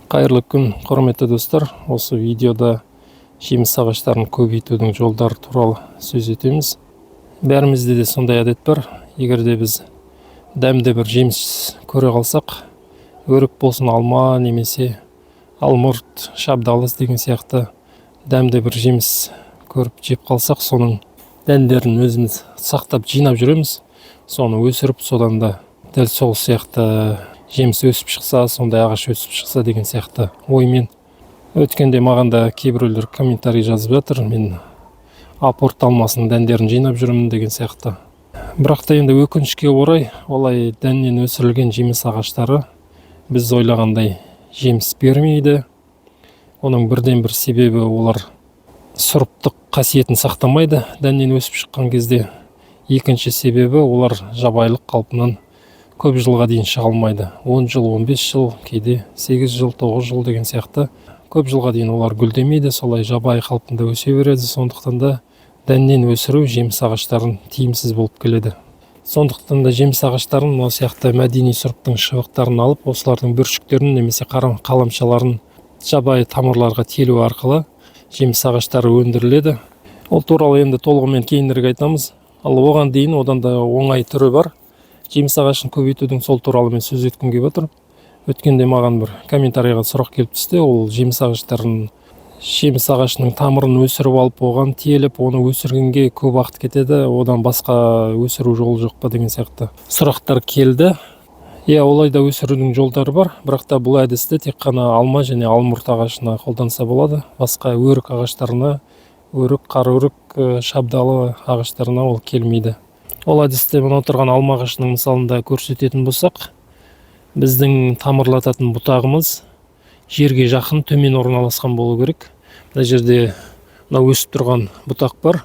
Қайырлы күн, құрметті достар. Осы видеода жеміс ағаштарын көбейтудің жолдары туралы сөз етеміз. Бәрімізде де сондай әдет бар. Егер де біз дәмді бір жеміс көре қалсақ, өрік болсын алма немесе алмұрт, шабдалы деген сияқты дәмді бір жеміс көріп жеп қалсақ, соның дәндерін өзіміз сақтап жинап жүреміз. Соны өсіріп, содан да дәл сол сияқты жеміс өсіп шықса, сондай ағаш өсіп шықса деген сияқты оймен. Өткенде маған да кейбіреулер комментарий жазып жатыр, мен апорт алмасының дәндерін жинап жүремін деген сияқты. Бірақ та енді өкінішке орай, олай дәннен өсірілген жеміс ағаштары біз ойлағандай жеміс бермейді. Оның бірден бір себебі олар сұрыптық қасиетін сақтамайды дәннен өсіп шыққан кезде. Екінші себебі олар жабайылық қалпынан көп жылға дейін шыға алмайды. 10 жыл, 15 жыл, кейде 8 жыл, 9 жыл деген сияқты көп жылға дейін олар гүлдемейді, солай жабайы қалпында өсе береді. Сондықтан да дәннен өсіру жеміс ағаштарын тиімсіз болып келеді. Сондықтан да жеміс ағаштарын мынау сияқты мәдени сұрыптың шыбықтарын алып, осылардың бүршіктерін немесе қаламшаларын жабайы тамырларға телу арқылы жеміс ағаштары өндіріледі. Ол туралы енді толығымен кейінірек айтамыз. Ал оған дейін одан да оңай түрі бар. Жеміс ағашын көбейтудің сол туралы мен сөз еткім келіп отыр. Өткенде маған бір комментарийға сұрақ келіп түсті. Ол жеміс ағашының тамырын өсіріп алып, оған теліп, оны өсіргенге көп уақыт кетеді, одан басқа өсіру жолы жоқ па деген сияқты сұрақтар келді. Олай да өсірудің жолдары бар, бірақ та бұл әдісті тек қана алма және алмұрт ағашына қолданса болады. Басқа өрік ағаштарына, өрік, қараөрік, шабдалы ағаштарына ол келмейді. Ол әдісті мына отырған алма ағашының мысалында көрсететін болсақ, біздің тамырлататын бұтағымыз жерге жақын төмен орналасқан болу керек. Мына жерде мына өсіп тұрған бұтақ бар.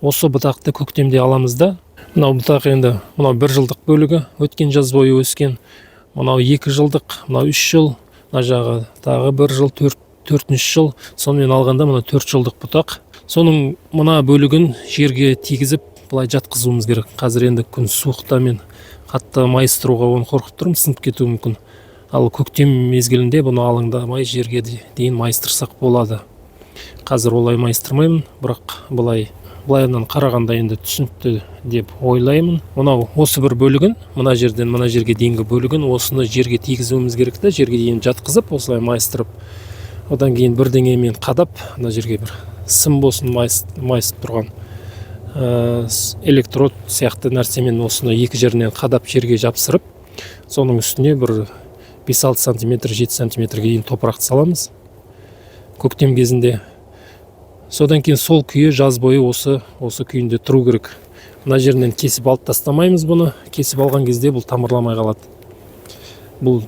Осы бұтақты көктемде аламыз да, мынау бұтақ енді мынау 1 жылдық бөлігі, өткен жаз бойы өскен. Мынау 2 жылдық, мынау 3 жыл, мына жағы тағы 1 жыл, 4-4 жыл. Сонымен алғанда мына 4 жылдық бұтақ. Соның мына бөлігін жерге тигізіп былай жатқызуымыз керек. Қазір енді күн суықта мен қатты майыстыруға оны қорқып тұрмын, сынып кетуі мүмкін. Ал көктем мезгілінде бұны алаңдамай жерге дейін майыстырсақ болады. Қазір олай майыстырмаймын, бірақ былайынан қарағанда енді түсінікті деп ойлаймын. Мынау осы бір бөлігін, мына жерден мына жерге дейінгі бөлігін осыны жерге тигізуіміз керек та, жерге дейін жатқызып, осылай майыстырып, одан кейін бірдеңемен қадап, мына жерге бір сым болсын майысып тұрған электрод сияқты нәрсемен осыны екі жерінен қадап жерге жапсырып, соның үстіне бір 5-6 см, 7 см дейін топырақты саламыз көктем кезінде. Содан кейін сол күйі жаз бойы осы күйінде тұру керек. Мына жерінен кесіп алып тастамаймыз бұны. Кесіп алған кезде бұл тамырламай қалады. Бұл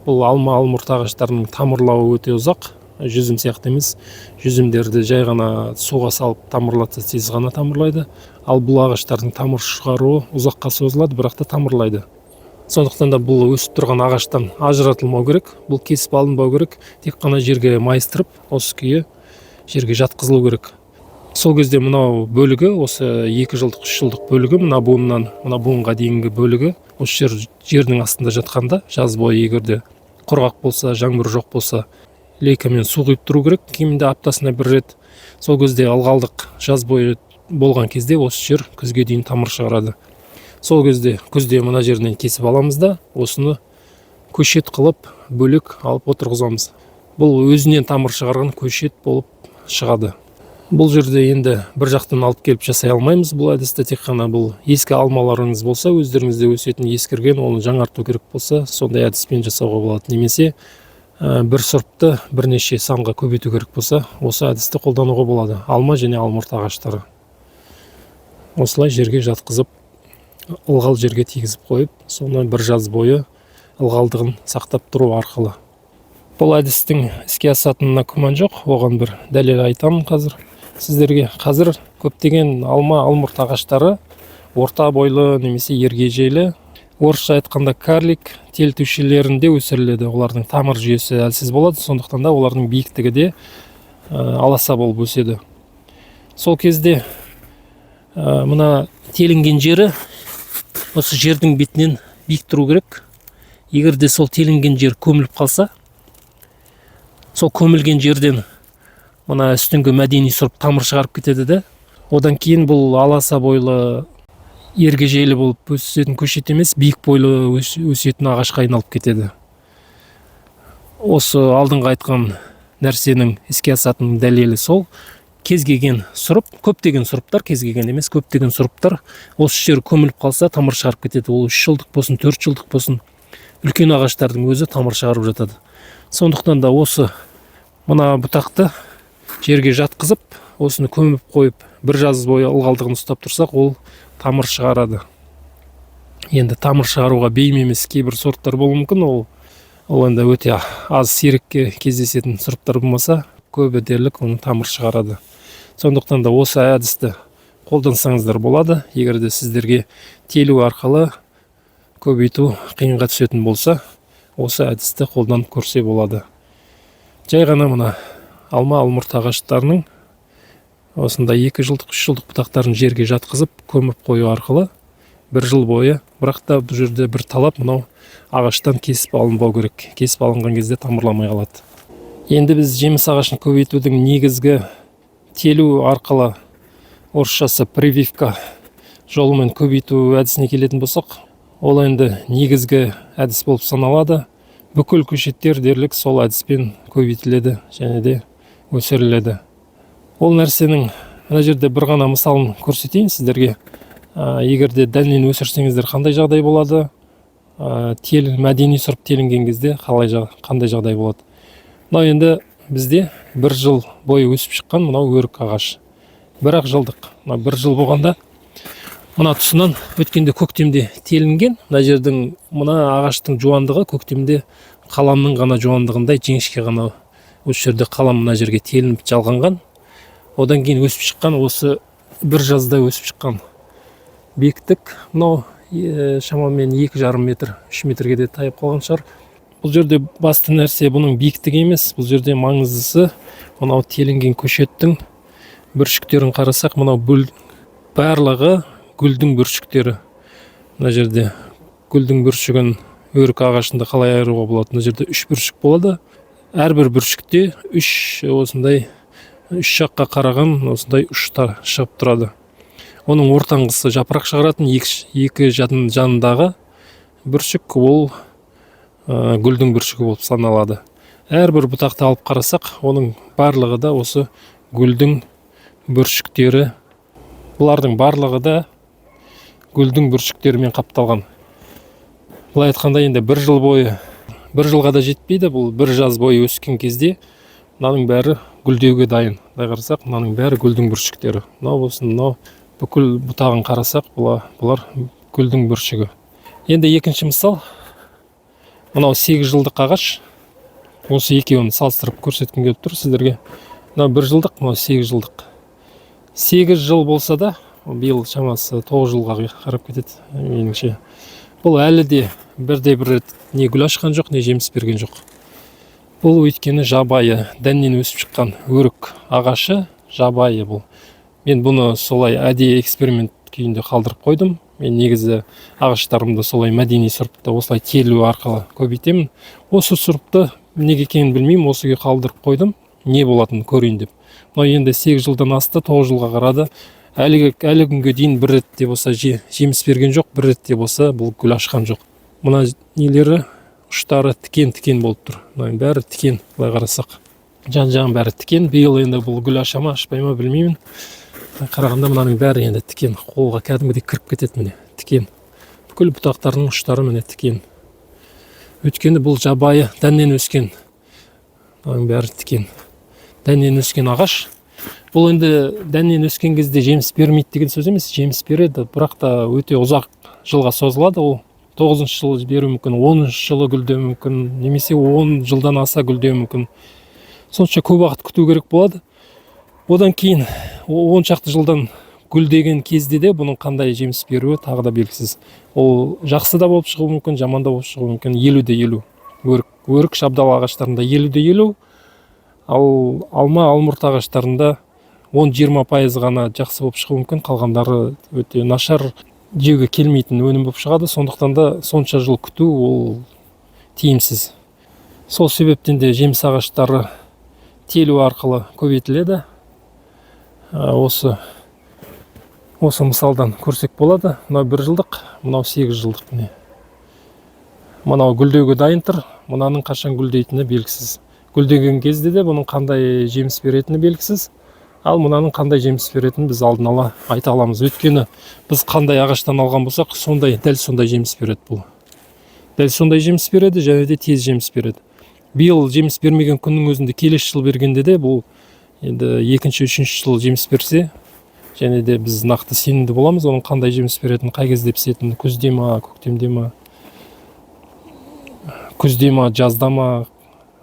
бұл алма алмұрт ағаштарының тамырлауы өте ұзақ. Жүзім сияқты емес. Жүзімдерді жай ғана суға салып тамырлатса тез ғана тамырлайды. Ал бұл ағаштардың тамыр шығаруы ұзаққа созылады, бірақ та тамырлайды. Сондықтан да бұл өсіп тұрған ағаштан ажыратылмау керек. Бұл кесіп алынбау керек. Тек қана жерге майыстырып, осы күйі жерге жатқызылу керек. Сол кезде мынау бөлігі, осы 2 жылдық, 3 жылдық бөлігі, мына буыннан мына буынға дейінгі бөлігі, осы жердің астында жатқанда, жаз бойы егерде құрғақ болса, жаңбыр жоқ болса, лейкамен су құйып тұру керек, кемінде аптасына 1 рет. Сол кезде ылғалдық жаз бойы болған кезде осы жер күзге дейін тамыр шығарады. Сол кезде күзде мына жерінен кесіп аламыз да, осыны көшет қылып бөлек алып отырғызамыз. Бұл өзінен тамыр шығарған көшет болып шығады. Бұл жерде енді бір жақтан алып келіп жасай алмаймыз. Бұл әдісті тек қана бұл ескі алмаларыңыз болса, өздеріңізде өсетін ескірген, оны жаңарту керек болса, сондай әдіспен жасауға болады. Немесе бір сұрыпты бірнеше санға көбейту керек болса, осы әдісті қолдануға болады. Алма және алмұрт ағаштары. Осылай жерге жатқызып, ылғал жерге тигізіп қойып, соны бір жаз бойы ылғалдығын сақтап тұру арқылы. Бұл әдістің іске асатынына күмән жоқ. Оған бір дәлел айтамын қазір сіздерге. Қазір көптеген алма алмұрт ағаштары орта бойлы немесе ергежейлі, орысша айтқанда карлик телтушелерінде өсіріледі. Олардың тамыр жүйесі әлсіз болады, сондықтан да олардың биіктігі де аласа болып өседі. Сол кезде мына телінген жері осы жердің бетінен биік тұру керек. Егер де сол телінген жер көміліп қалса, сол көмілген жерден мына үстіңгі мәдени сұрып тамыр шығарып кетеді да. Одан кейін бұл аласа бойлы ергежейлі болып өсетін көшет емес, биік бойлы өсетін ағашқа айналып кетеді. Осы алдыңғы айтқан нәрсенің іске асатын дәлелі сол. Кез келген сұрып, көптеген сұрыптар, кез келген емес, көптеген сұрыптар осы жер көміліп қалса тамыр шығарып кетеді. Ол 3 жылдық болсын, 4 жылдық болсын, үлкен ағаштардың өзі тамыр шығарып жатады. Сондықтан да осы мына бұтақты жерге жатқызып, осыны көміп қойып, бір жаз бойы ылғалдығын ұстап тұрсақ, ол тамыр шығарады. Енді тамыр шығаруға бейім емес кейбір сорттар болуы мүмкін, ол енді өте аз сирек кездесетін сұрыптар болмаса, көбі дерлік оны тамыр шығарады. Сондықтан да осы әдісті қолдансаңыздар болады. Егер де сіздерге телу арқылы көбейту қиынға түсетін болса, осы әдісті қолданып көрсе болады. Жай ғана мына алма алмұрт ағаштарының осындай 2 жылдық, 3 жылдық бұтақтарын жерге жатқызып, көміп қою арқылы 1 жыл бойы, бірақ та бұл жерде бір талап, мынау ағаштан кесіп алынбау керек. Кесіп алынған кезде тамырламай қалады. Енді біз жеміс ағашын көбейтудің негізгі телу арқылы, орысшасы прививка жолымен көбейту әдісіне келетін болсақ, ол енді негізгі әдіс болып саналады. Бүкіл көшеттер дерлік сол әдіспен көбейтіледі және де өсіріледі. Ол нәрсенің мына жерде бір ғана мысалын көрсетейін сіздерге. Егер де дәннен өсірсеңіздер қандай жағдай болады? Мәдени сұрып телінген кезде қандай жағдай болады? Мынау енді бізде 1 жыл бойы өсіп шыққан мынау өрік ағаш. 1-ақ жылдық. 1 жыл болғанда мына тұсынан өткенде көктемде телінген. Мына жердің, мына ағаштың жуандығы көктемде қаламның ғана жуандығындай, жіңішке ғана осы жерде қалам мына жерге телініп жалғанған. Одан кейін өсіп шыққан, осы 1 жазда өсіп шыққан бектік. Мынау шамамен 2,5 метр, 3 метрге де тайып қалған шығар. Бұл жерде басты нәрсе бұның биіктігі емес, бұл жерде маңыздысы мынау телінген көшеттің бүршіктерін қарасақ, мынау барлығы гүлдің бүршіктері. Мына жерде гүлдің бүршігін өрік ағашында қалай айыруға болады? Мына жерде 3 бүршік болады. Әрбір бүршікте 3 осындай 3 жаққа қараған осындай ұштар шығып тұрады. Оның ортаңғысы жапырақ шығаратын, екі жанындағы бүршік ол гүлдің бүршігі болып саналады. Әрбір бұтақты алып қарасақ, оның барлығы да осы гүлдің бүршіктері. Бұлардың барлығы да гүлдің бүршіктерімен қапталған. Бұлай айтқанда енді 1 жыл бойы, 1 жылға да жетпейді, бұл 1 жаз бойы өскен кезде мынаның бәрі гүлдеуге дайын. Бұлай қарасақ, мынаның бәрі гүлдің бүршіктері. Мынау бүкіл бұтағын қарасақ, бұлар гүлдің бүршігі. Енді екінші мысал, мынау 8 жылдық ағаш. Осы екеуін салыстырып көрсеткім келіп тұр сіздерге. Мынау 1 жылдық, мынау 8 жылдық. 8 жыл болса да, биыл шамасы 9 жылға қарап кетеді меніңше. Бұл әлі де бірде-бір рет не гүл ашқан жоқ, не жеміс берген жоқ. Бұл өйткені жабайы, дәннен өсіп шыққан өрік ағашы жабайы бұл. Мен бұны солай әдейі эксперимент күйінде қалдырып қойдым. Мен негізі ағаштарымды солай мәдени сұрыпты осылай телу арқылы көбейтемін. Осы сұрыпты неге екенін білмеймін, осы күйі қалдырып қойдым. Не болатынын көрейін деп. Мынау енді 8 жылдан асты, 9 жылға қарады. Әлі күнге дейін бір рет те болса жеміс берген жоқ, бір рет те болса бұл гүл ашқан жоқ. Мына нелері, ұштары тікен болып тұр. Мына бәрі тікен, былай қарасақ. Жан-жағын бәрі тікен. Биыл енді бұл гүл аша ма, ашпай ма білмеймін. Қарағанда мынаның бәрі енді тікен, қолға кәдімгідей кіріп кетеді міне, тікен. Бүкіл бұтақтарының ұштары міне тікен. Өйткені бұл жабайы, дәннен өскен. Мынаның бәрі тікен. Дәннен өскен ағаш. Бұл енді дәннен өскен кезде жеміс бермейді деген сөз емес, жеміс береді, бірақ та өте ұзақ жылға созылады. Ол 9-шы жылы беруі мүмкін, 10-шы жылы гүлдеуі мүмкін, немесе 10 жылдан аса гүлдеуі мүмкін. Сонша көп уақыт күту керек болады. Одан кейін 10 шақты жылдан гүлдеген кезде де бұның қандай жеміс беруі тағы да белгісіз. Ол жақсы да болып шығуы мүмкін, жаман да болып шығуы мүмкін. 50-50. Өрік шабдалы ағаштарында 50-50, ал алма алмұрт ағаштарында 10-20% ғана жақсы болып шығуы мүмкін. Қалғандары өте нашар, жеуге келмейтін өнім болып шығады. Сондықтан да сонша жыл күту ол тиімсіз. Сол себептен де жеміс ағаштары телу арқылы көбейтіледі. Осы мысалдан көрсек болады. Мынау 1 жылдық, мынау 8 жылдық. Міне. Мынау гүлдеуге дайын тұр. Мынаның қашан гүлдейтіні белгісіз. Гүлдеген кезде де бұның қандай жеміс беретіні белгісіз. Ал мынаның қандай жеміс беретінін біз алдын ала айта аламыз. Өйткені біз қандай ағаштан алған болсақ, дәл сондай жеміс береді бұл. Дәл сондай жеміс береді, және де тез жеміс береді. Биыл жеміс бермеген күннің өзінде келесі жыл бергенде де бұл енді 2-3 жыл жеміс берсе, және де біз нақты сенімді боламыз, оның қандай жеміс беретінін, қай кезде пісетінін, күзде ма, көктемде ма, жазда ма,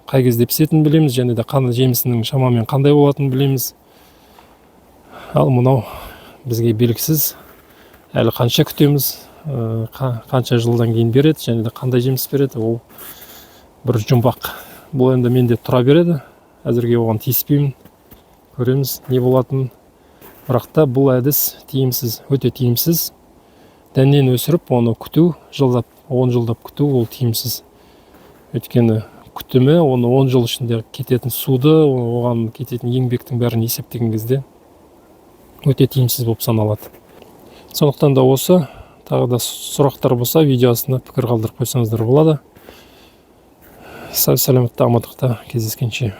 қай кезде пісетінін білеміз, және де жемісінің шамамен қандай болатынын білеміз. Ал мынау бізге белгісіз, әлі қанша күтеміз, қанша жылдан кейін береді, және де қандай жеміс береді, ол бір жұмбақ. Бұл енді менде тұра береді, әзірге оған тиіспеймін, көреміз не болатынын. Бірақ та бұл әдіс тиімсіз, өте тиімсіз. Дәннен өсіріп, оны күту, 10 жылдап күту, ол тиімсіз. Өйткені күтімі, оны 10 жыл ішінде кететін суды, оған кететін еңбектің бәрін есептеген кезде өте тиімсіз болып саналады. Сондықтан да осы, тағы да сұрақтар болса, видео астына пікір қалдырып қойсаңыздар болады. Сау саламатта, амандықта кездескенше.